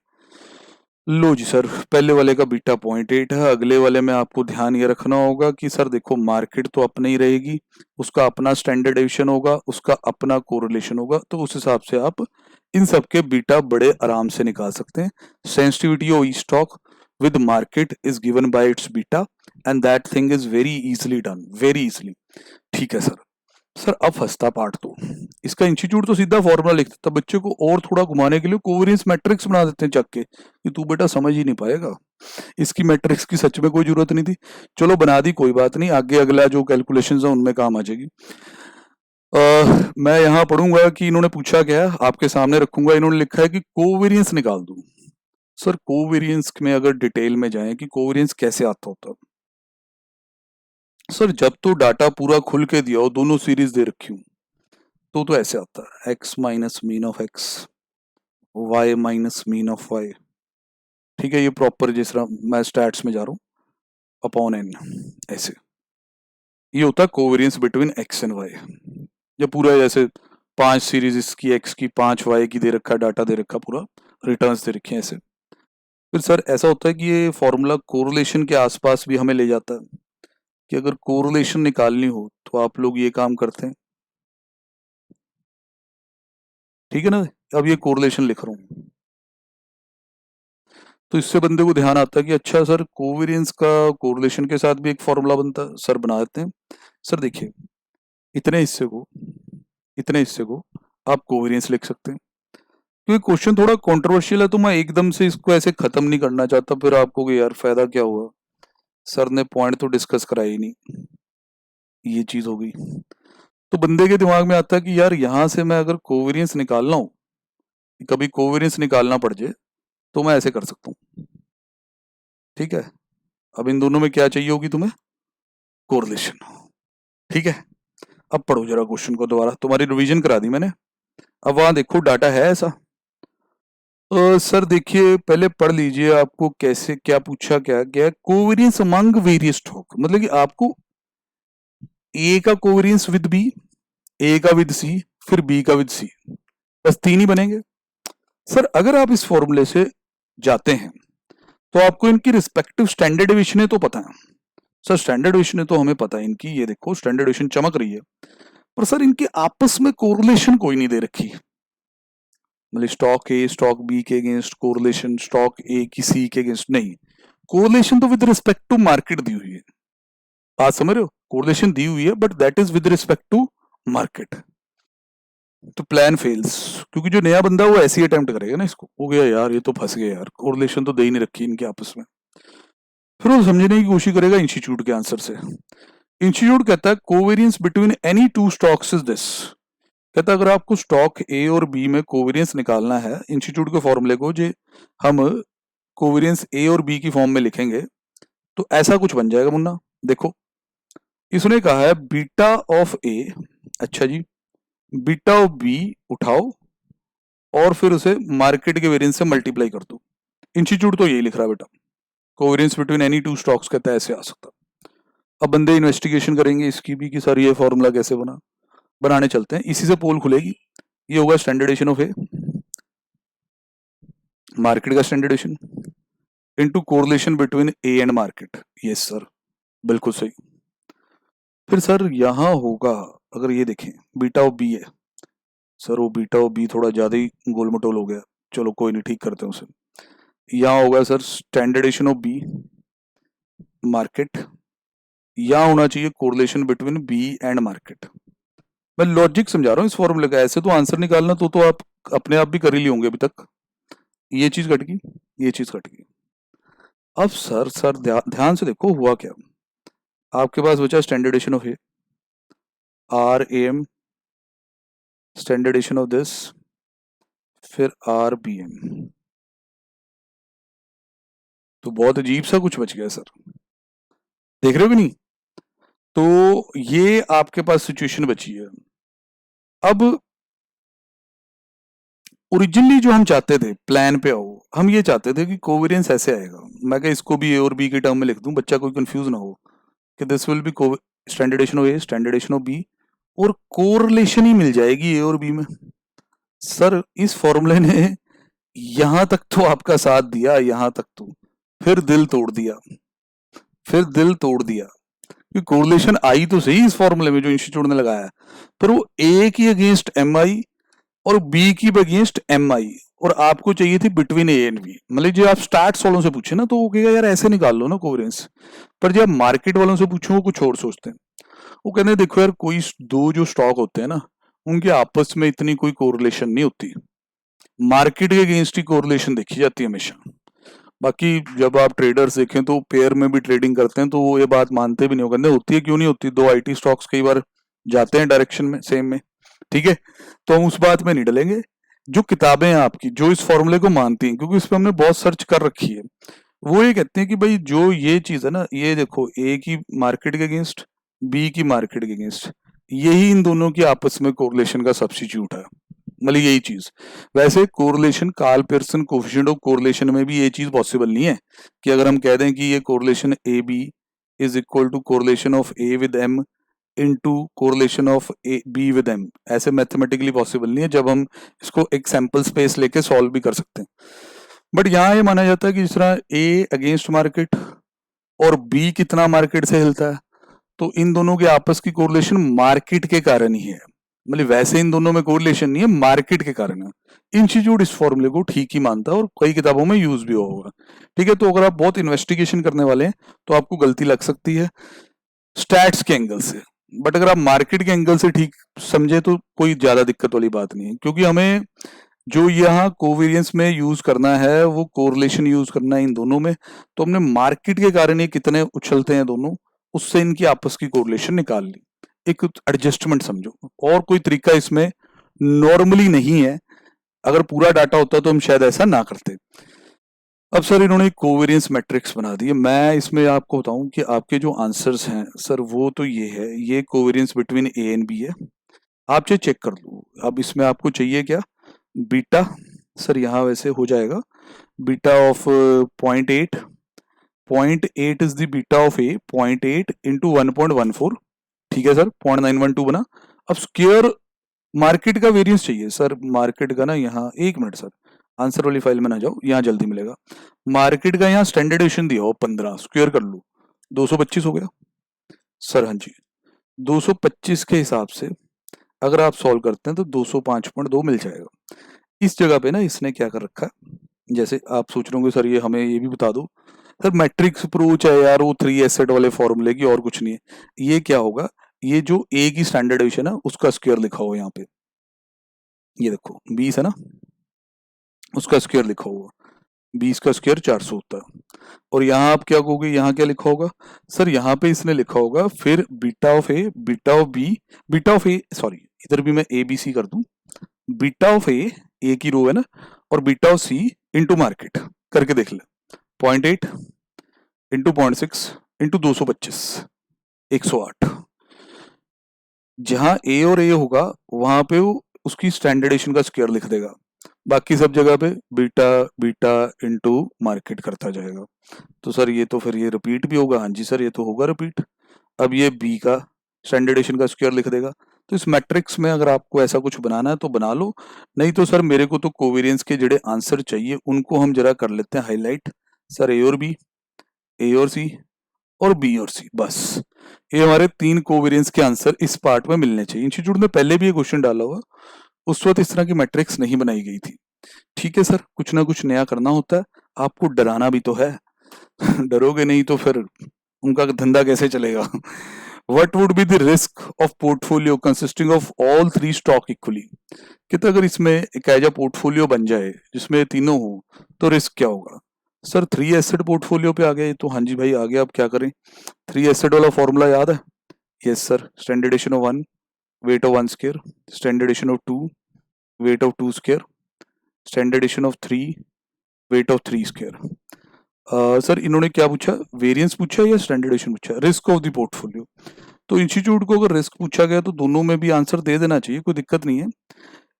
लो जी सर, पहले वाले का बीटा 0.8 है, अगले वाले में आपको ध्यान ये रखना होगा कि सर देखो मार्केट तो अपने ही रहेगी, उसका अपना स्टैंडर्ड डिवीजन होगा, उसका अपना कोरिलेशन होगा, तो उस हिसाब से आप इन सब के बीटा बड़े आराम से निकाल सकते हैं। Sensitivity of each stock with market is given by it's beta and that thing is very easily done, very easily. ठीक है सर। सर अब फंसता पार्ट तो इसका, इंस्टीट्यूट तो सीधा फॉर्मूला लिख देता, बच्चे को और थोड़ा घुमाने के लिए कोवेरियंस मैट्रिक्स बना देते हैं चक के, कि तू बेटा समझ ही नहीं पाएगा, इसकी मैट्रिक्स की सच में कोई जरूरत नहीं थी। चलो बना दी, कोई बात नहीं, आगे अगला जो कैलकुलेशंस है उनमें काम आ जाएगी। मैं यहाँ पढ़ूंगा कि इन्होंने पूछा क्या है, आपके सामने रखूंगा। इन्होंने लिखा है कि कोवेरियंस निकाल दूं। सर कोवेरियंस में अगर डिटेल में जाएं कि कोवेरियंस कैसे आता होता, सर जब तो डाटा पूरा खुल के दिया हो, दोनों सीरीज दे रखी हूं, तो ऐसे आता है x minus mean of x, y minus mean of y। ठीक है, ये प्रॉपर जिस तरह मैं स्टैट्स में जा रहा हूं, अपॉन n, ऐसे ये होता है covariance between x and y। जब पूरा जैसे 5 सीरीज इसकी x की, 5 y की दे रखा, डाटा दे रखा, पूरा रिटर्न्स दे रखे हैं ऐसे। फिर सर ऐसा होता है कि ये फॉर्मूला कोरिलेशन के आसपास भी हमें ले जाता है कि अगर कोरिलेशन निकालनी हो तो आप लोग ये काम करते हैं, ठीक है ना। अब ये कोरिलेशन लिख रहा हूँ तो इससे बंदे को ध्यान आता है कि अच्छा सर कोवेरियंस का कोरिलेशन के साथ भी एक फॉर्मूला बनता है, सर बना देते हैं। सर देखिए, इतने हिस्से को इतने हिस्से को आप कोवेरियंस लिख सकते हैं। क्योंकि क्वेश्चन थोड़ा कंट्रोवर्शियल है तो मैं एकदम से इसको ऐसे खत्म नहीं करना चाहता, फिर आपको कि यार फायदा क्या हुआ, सर ने पॉइंट तो डिस्कस कराया ही नहीं, ये चीज हो गई। तो बंदे के दिमाग में आता है कि यार यहां से मैं अगर कोवेरियंस निकालना हो, कभी कोवेरियंस निकालना पड़ जाए तो मैं ऐसे कर सकता हूँ, ठीक है। अब इन दोनों में क्या चाहिए होगी तुम्हें, कोरिलेशन, ठीक है। अब पढ़ो जरा क्वेश्चन को दोबारा, तुम्हारी रिवीजन करा दी मैंने। अब वहां देखो डाटा है ऐसा। सर देखिए पहले पढ़ लीजिए, आपको कैसे क्या पूछा, क्या क्या कोवेरियंस अमंग वेरियस स्टॉक, मतलब कि आपको ए का कोवेरियंस विद बी, ए का विद सी, फिर बी का विद सी, बस तीन ही बनेंगे। सर अगर आप इस फॉर्मूले से जाते हैं तो आपको इनकी रिस्पेक्टिव स्टैंडर्ड डेविएशन तो पता है। सर स्टैंडर्ड डेविएशन तो हमें पता है इनकी, ये देखो स्टैंडर्ड डेविएशन चमक रही है, पर सर इनके आपस में कोरिलेशन कोई नहीं दे रखी। मतलब स्टॉक ए स्टॉक बी के अगेंस्ट कोरिलेशन, स्टॉक ए की सी के अगेंस्ट नहीं। कोरिलेशन तो विद रिस्पेक्ट टू मार्केट दी हुई है, बात समझ रहे हो, कोरिलेशन दी हुई है but that is with respect to market. तो प्लान फेल्स, क्योंकि जो नया बंदा है वो ऐसे ही अटेम्प्ट करेगा ना इसको, हो गया यार ये तो फंस गए यार, कोरिलेशन तो दे ही नहीं रखी इनके आपस में। फिर वो समझने की कोशिश करेगा इंस्टीट्यूट के आंसर से। इंस्टीट्यूट कहता है covariance between any two stocks is this. कहता है अगर आपको स्टॉक ए और बी में कोवेरियंस निकालना है, इंस्टीट्यूट के फॉर्मूले को जो हम कोवेरियंस ए और बी की फॉर्म में लिखेंगे तो ऐसा कुछ बन जाएगा मुन्ना। देखो इसने कहा है बीटा ऑफ ए, अच्छा जी, बीटा ऑफ बी उठाओ और फिर उसे मार्केट के वेरियंस से मल्टीप्लाई कर दो। इंस्टीट्यूट तो यही लिख रहा है बेटा, covariance between any two stocks कहता है ऐसे आ सकता। अब बंदे इन्वेस्टिगेशन करेंगे इसकी भी कि सर ये फॉर्मूला कैसे बना, बनाने चलते हैं, इसी से पोल खुलेगी। ये होगा स्टैंडर्डेशन ऑफ ए, मार्केट का standard deviation into correlation between A and market. Yes sir, बिल्कुल सही। फिर सर यहां होगा, अगर ये देखें बीटा ऑफ बी है, सर वो बीटा ऑफ बी थोड़ा ज्यादा ही गोल मटोल हो गया, चलो कोई नहीं ठीक करते हैं उसे। यहाँ होगा सर स्टैंडर्डेशन ऑफ बी मार्केट, यहाँ होना चाहिए correlation between B and market. मैं लॉजिक समझा रहा हूँ इस फॉर्मूले का, ऐसे तो आंसर निकालना तो आप अपने आप भी कर ही लिए होंगे अभी तक। ये चीज कट गई, ये चीज कट गई। अब सर ध्यान से देखो हुआ क्या, आपके पास बचा standard deviation of A, R A M, standard deviation of this, फिर आर बी एम। तो बहुत अजीब सा कुछ बच गया सर, देख रहे हो कि नहीं। तो ये आपके पास सिचुएशन बची है। अब ओरिजिनली जो हम चाहते थे प्लान पे आओ, हम ये चाहते थे कि कोवेरियंस ऐसे आएगा, मैं क्या इसको भी ए और बी के टर्म में लिख दूं, बच्चा कोई कंफ्यूज ना हो कि this will be standard deviation of A standard deviation of B, और कोरिलेशन ही मिल जाएगी ए और बी में। सर इस फॉर्मूले ने यहां तक तो आपका साथ दिया, यहां तक तो, फिर दिल तोड़ दिया, फिर दिल तोड़ दिया कि कोरिलेशन आई तो सही इस फॉर्मूले में जो इंस्टीट्यूट ने लगाया है, पर वो ए की अगेंस्ट एम आई और बी की अगेंस्ट एम आई, और आपको चाहिए थी बिटवीन ए एंड बी। मतलब जो आप स्टार्ट वालों से पूछे ना तो वो कहेगा यार ऐसे निकाल लो ना कोवेरियंस, पर जब मार्केट वालों से पूछो वो कुछ और सोचते हैं। वो कहते हैं देखो यार कोई दो जो स्टॉक होते हैं ना उनके आपस में इतनी कोई कोरिलेशन नहीं होती, मार्केट के अगेंस्ट ही कोरिलेशन देखी जाती है हमेशा। बाकी जब आप ट्रेडर्स देखें तो पेयर में भी ट्रेडिंग करते हैं तो वो ये बात मानते भी नहीं, हो कहते होती है क्यों नहीं होती, दो आईटी स्टॉक्स कई बार जाते हैं डायरेक्शन में सेम में, ठीक है। तो हम उस बात में नहीं डलेंगे। जो किताबें हैं आपकी जो इस फॉर्मूले को मानती हैं, क्योंकि इस पर हमने बहुत सर्च कर रखी है, वो ये कहते हैं कि भाई जो ये चीज है ना, ये देखो ए की मार्केट के अगेंस्ट बी की मार्केट के अगेंस्ट, यही इन दोनों की आपस में कोरिलेशन का सब्स्टिट्यूट है, मतलब यही चीज। वैसे correlation Karl Pearson coefficient of correlation में भी ये चीज पॉसिबल नहीं है कि अगर हम कह दें कि ये correlation A B is equal to correlation of A with M into correlation of A B with M, ऐसे मैथमेटिकली पॉसिबल नहीं है जब हम इसको एक सैंपल स्पेस लेके सॉल्व भी कर सकते हैं। बट यहाँ ये माना जाता है कि जिस तरह ए अगेंस्ट मार्केट और बी कितना मार्केट से हिलता है, तो इन दोनों के आपस की कोरिलेशन मार्केट के कारण ही है। मतलब वैसे इन दोनों में कोरिलेशन नहीं है, मार्केट के कारण है। इंस्टीट्यूट इस फॉर्मूले को ठीक ही मानता है और कई किताबों में यूज भी हुआ होगा। ठीक है, तो अगर आप बहुत इन्वेस्टिगेशन करने वाले हैं तो आपको गलती लग सकती है स्टैट्स के एंगल से, बट अगर आप मार्केट के एंगल से ठीक समझे तो कोई ज्यादा दिक्कत वाली बात नहीं है, क्योंकि हमें जो यहाँ कोवेरियंस में यूज करना है वो कोरिलेशन यूज करना है इन दोनों में। तो हमने मार्केट के कारण ये कितने उछलते हैं दोनों, उससे इनकी आपस की कोरिलेशन निकाल ली। एक एडजस्टमेंट समझो, और कोई तरीका इसमें नॉर्मली नहीं है। अगर पूरा डाटा होता तो हम शायद ऐसा ना करते। अब सर इन्होंने कोवेरियंस मैट्रिक्स बना दी है। मैं इसमें आपको बताऊं कि आपके जो आंसर्स हैं सर वो तो ये है, ये covariance between A and B है। आप चाहे चेक कर लो। अब इसमें आपको चाहिए क्या, बीटा। सर यहाँ वैसे हो जाएगा beta of 0.8, 0.8 is the beta of A, 0.8 into 1.14। ठीक है सर, 0.912 बना। अब स्क्वायर मार्केट का वेरिएंस चाहिए सर, मार्केट का ना यहाँ, एक मिनट सर, आंसर वाली फाइल में ना जाओ, यहाँ जल्दी मिलेगा। मार्केट का यहाँ स्टैंडर्ड एडिशन दिया हो 15, स्क्वायर कर लो, 225 हो गया सर। हाँ जी, 225 के हिसाब से अगर आप सॉल्व करते हैं तो 205.2 मिल जाएगा। इस जगह पे ना इसने क्या कर रखा है, जैसे आप सोच रहे होंगे सर ये हमें ये भी बता दो। सर मैट्रिक्स अप्रोच है यार, वो 3 एसेट वाले फॉर्मूले की, और कुछ नहीं है। ये क्या होगा, ये जो ए की स्टैंडर्ड एडिशन है उसका स्क्वायर लिखा हुआ यहाँ पे, ये देखो 20 है ना, उसका स्क्वायर लिखा हुआ, 20 का स्क्वायर 400 होता है। और यहाँ आप क्या कहोगे, यहाँ क्या लिखा होगा सर, यहाँ पे इसने लिखा होगा फिर beta of A, beta of B, beta of A, sorry इधर भी मैं ए बी सी कर दूं, बीटा ऑफ ए की रो है ना, और beta of C into market करके देख ले। 0.8 इंटू 0.6 इंटू 225, 108। जहां ए और ए होगा वहां पे वो उसकी स्टैंडर्डेशन का स्क्वायर लिख देगा, बाकी सब जगह पे बीटा बीटा इंटू मार्केट करता जाएगा। तो सर ये तो फिर ये रिपीट भी होगा, हाँ जी सर ये तो होगा रिपीट। अब ये बी का स्टैंडर्डेशन का स्क्वायर लिख देगा। तो इस मैट्रिक्स में अगर आपको ऐसा कुछ बनाना है तो बना लो, नहीं तो सर मेरे को तो कोवेरियंस के जड़े आंसर चाहिए उनको हम जरा कर लेते हैं हाईलाइट। सर ए और बी, ए और सी, और बी और सी, बस ये हमारे 3 कोवेरियंस के आंसर इस पार्ट में मिलने चाहिए। इंस्टीट्यूट में पहले भी ये क्वेश्चन डाला हुआ, उस वक्त इस तरह की मैट्रिक्स नहीं बनाई गई थी। ठीक है सर, कुछ ना कुछ नया करना होता है, आपको डराना भी तो है। डरोगे नहीं तो फिर उनका धंधा कैसे चलेगा। What would be the risk of portfolio consisting of all 3 stock equally. कितना अगर इसमें एक ऐजा पोर्टफोलियो बन जाए जिसमें तीनों हो तो रिस्क क्या होगा। सर 3 एसेट पोर्टफोलियो पे आ गए, तो हाँ जी भाई आ गया, अब क्या करें। 3 एसेट वाला फॉर्मूला याद है, yes sir, स्टैंडर्डेशन of 1 weight of 1 square, standard deviation of 2 weight of 2 square, standard deviation of 3 weight of 3 square. Sir इन्होंने क्या पूछा, वेरिएंस पूछा या स्टैंडर्डेशन पूछा, रिस्क ऑफ द पोर्टफोलियो। तो इंस्टीट्यूट को अगर रिस्क पूछा गया तो दोनों में भी आंसर दे देना चाहिए, कोई दिक्कत नहीं है।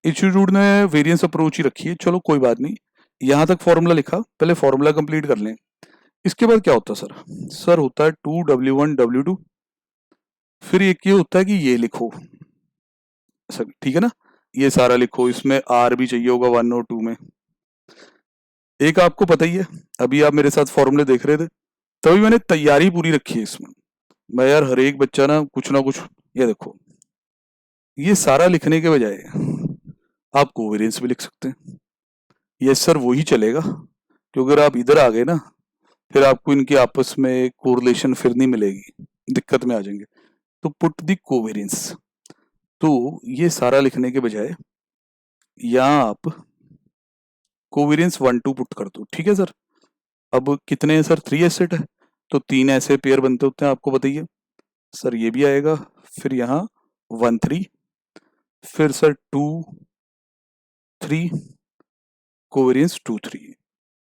इंस्टीट्यूट ने वेरिएंस अप्रोच ही रखी है, चलो कोई बात नहीं। यहाँ तक फॉर्मूला लिखा, पहले फॉर्मूला कंप्लीट कर लें। इसके बाद क्या होता है सर, सर होता है 2W1 W2, फिर एक ये होता है कि ये लिखो सर, ठीक है ना, ये सारा लिखो, इसमें आर भी चाहिए होगा 1 और 2 में। एक आपको पता ही है, अभी आप मेरे साथ फॉर्मूले देख रहे थे तभी मैंने तैयारी पूरी रखी है इसमें। मैं यार हर एक बच्चा ना कुछ, ये देखो, ये सारा लिखने के बजाय आप कोवेरियंस भी लिख सकते हैं। यस सर वही चलेगा, क्योंकि अगर आप इधर आ गए ना फिर आपको इनकी आपस में कोरिलेशन फिर नहीं मिलेगी, दिक्कत में आ जाएंगे। तो पुट द कोवेरियंस, तो ये सारा लिखने के बजाय यहाँ आप कोवेरियंस 1 2 पुट कर दो। ठीक है सर, अब कितने हैं सर, 3 एसेट है तो 3 ऐसे पेयर बनते होते हैं, आपको बताइए सर, ये भी आएगा, फिर यहाँ 1 3, फिर सर 2 3, कोवेरियंस 2 3,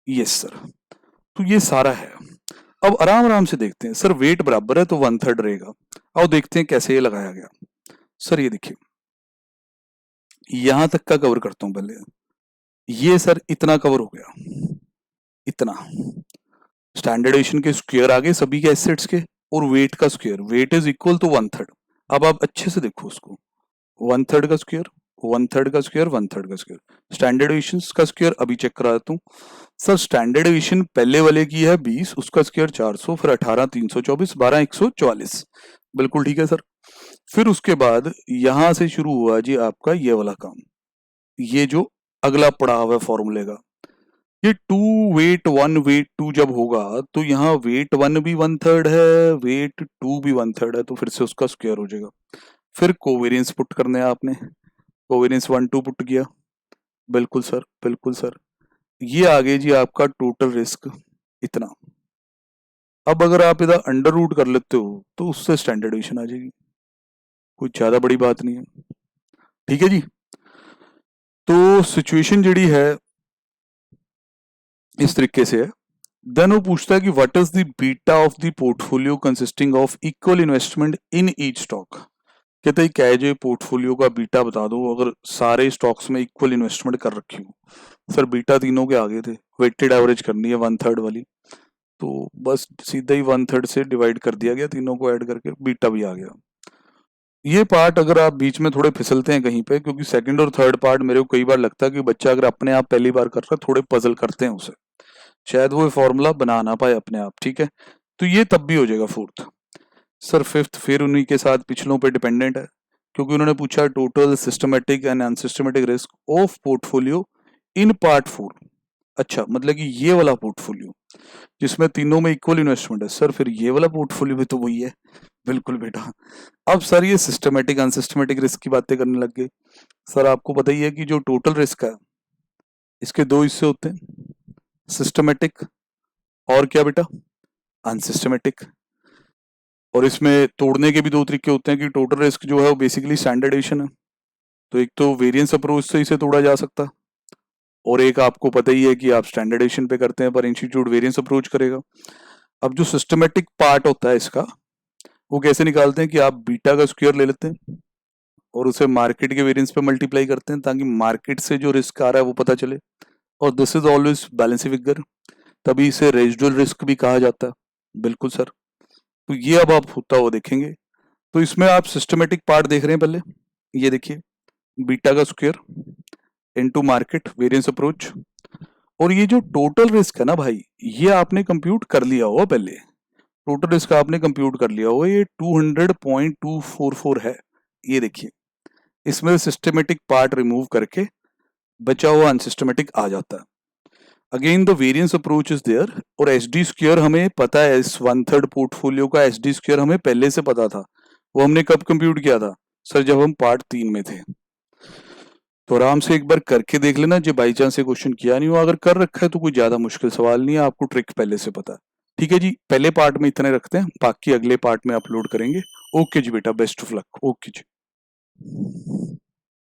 यस सर। तो ये सारा है। अब आराम आराम से देखते हैं सर, वेट बराबर है तो 1/3 रहेगा। आओ देखते हैं कैसे ये लगाया गया। सर ये देखिए, यहां तक का कवर करता हूं पहले। ये सर इतना कवर हो गया, इतना स्टैंडर्डेशन के स्क्वायर आ गए सभी के एसेट्स के, और वेट का square, weight is equal to 1/3। अब आप अच्छे से देखो उसको, 1/3 का स्क्वायर 1/3 का स्क्वायर 1/3 का स्क्वायर। स्टैंडर्ड डेविएशन का स्क्वायर अभी चेक करा देता हूँ सर। स्टैंडर्ड डेविएशन पहले वाले की है 20, उसका स्क्वायर 400, फिर 18 324, 12 144, बिल्कुल ठीक है सर। फिर उसके बाद यहां से शुरू हुआ जी आपका ये वाला काम, ये जो अगला पड़ाव है फॉर्मूले का, ये 2 वेट 1 वेट 2 जब होगा तो यहाँ वेट 1 भी 1/3 है, वेट 2 भी 1/3 है, तो फिर से उसका स्क्वायर हो जाएगा। फिर कोवेरियंस पुट करने हैं आपने, कोवेरियंस 1 2 पुट किया, बिल्कुल सर बिल्कुल सर। ये आ गया जी आपका टोटल रिस्क इतना। अब अगर आप इधर अंडर रूट कर लेते हो तो उससे स्टैंडर्ड डेविएशन आ जाएगी, कोई ज्यादा बड़ी बात नहीं है, ठीक है जी। तो सिचुएशन जड़ी है इस तरीके से है। देन वो पूछता है कि what is the beta of the portfolio consisting of equal investment in each stock. कहते हैं क्या है जो पोर्टफोलियो का बीटा बता दो अगर सारे स्टॉक्स में इक्वल इन्वेस्टमेंट कर रखी हो। सर बीटा तीनों के आगे थे, वेटेड एवरेज करनी है 1/3 वाली, तो बस सीधा ही 1/3 से डिवाइड कर दिया गया, तीनों को ऐड करके बीटा भी आ गया। ये पार्ट अगर आप बीच में थोड़े फिसलते हैं कहीं पे, क्योंकि सेकंड और थर्ड पार्ट मेरे को कई बार लगता है कि बच्चा अगर अपने आप पहली बार कर रहा है थोड़े पजल करते हैं उसे, शायद वो फॉर्मूला बना ना पाए अपने आप, ठीक है। तो ये तब भी हो जाएगा फोर्थ। सर फिफ्थ फिर उन्हीं के साथ पिछलों पे डिपेंडेंट है, क्योंकि उन्होंने पूछा total systematic and unsystematic risk of portfolio in part 4। अच्छा मतलब कि ये वाला पोर्टफोलियो जिसमें तीनों में इक्वल इन्वेस्टमेंट है, सर फिर ये वाला पोर्टफोलियो भी तो वही है, बिल्कुल बेटा। अब सर ये सिस्टमेटिक अनसिस्टमेटिक रिस्क की बातें करने लग गए। सर आपको पता ही है कि जो टोटल रिस्क है इसके दो हिस्से होते हैं, सिस्टमेटिक और क्या बेटा, अनसिस्टमेटिक। और इसमें तोड़ने के भी दो तरीके होते हैं कि टोटल रिस्क जो है वो बेसिकली स्टैंडर्ड डेविएशन है, तो एक तो वेरिएंस अप्रोच से इसे तोड़ा जा सकता है, और एक आपको पता ही है कि आप स्टैंडर्ड डेविएशन पे करते हैं पर इंस्टीट्यूट वेरिएंस अप्रोच करेगा। अब जो सिस्टमेटिक पार्ट होता है इसका, वो कैसे निकालते हैं कि आप बीटा का स्क्वायर ले लेते हैं और उसे मार्केट के वेरिएंस पे मल्टीप्लाई करते हैं ताकि मार्केट से जो रिस्क आ रहा है वो पता चले, और this is always balancing figure, तभी इसे रेजिडुअल रिस्क भी कहा जाता है, बिल्कुल सर। तो ये अब आप होता हुआ देखेंगे। तो इसमें आप सिस्टमेटिक पार्ट देख रहे हैं पहले, ये देखिए बीटा का square into market variance approach, और ये जो टोटल रिस्क है ना भाई ये आपने कंप्यूट कर लिया होगा पहले, टोटल रिस्क आपने कंप्यूट कर लिया होगा, ये 200.244 है। ये देखिए इसमें सिस्टमेटिक पार्ट रिमूव करके बचा हुआ अनसिस्टमेटिक आ जाता है। Again the variance approach is there, और एच डी स्क्वायर हमें पता है, इस 1/3 पोर्टफोलियो का एच डी स्क्वायर हमें पहले से पता था, वो हमने कब कंप्यूट किया था सर, जब हम पार्ट 3 में थे। तो आराम से एक बार करके देख लेना, जो बाई चांस ये क्वेश्चन किया नहीं हो, अगर कर रखा है तो कोई ज्यादा मुश्किल सवाल नहीं है, आपको ट्रिक पहले से पता है। ठीक है जी, पहले पार्ट में इतने रखते हैं, बाकी अगले पार्ट में अपलोड करेंगे। ओके जी बेटा, best of luck. Okay ji.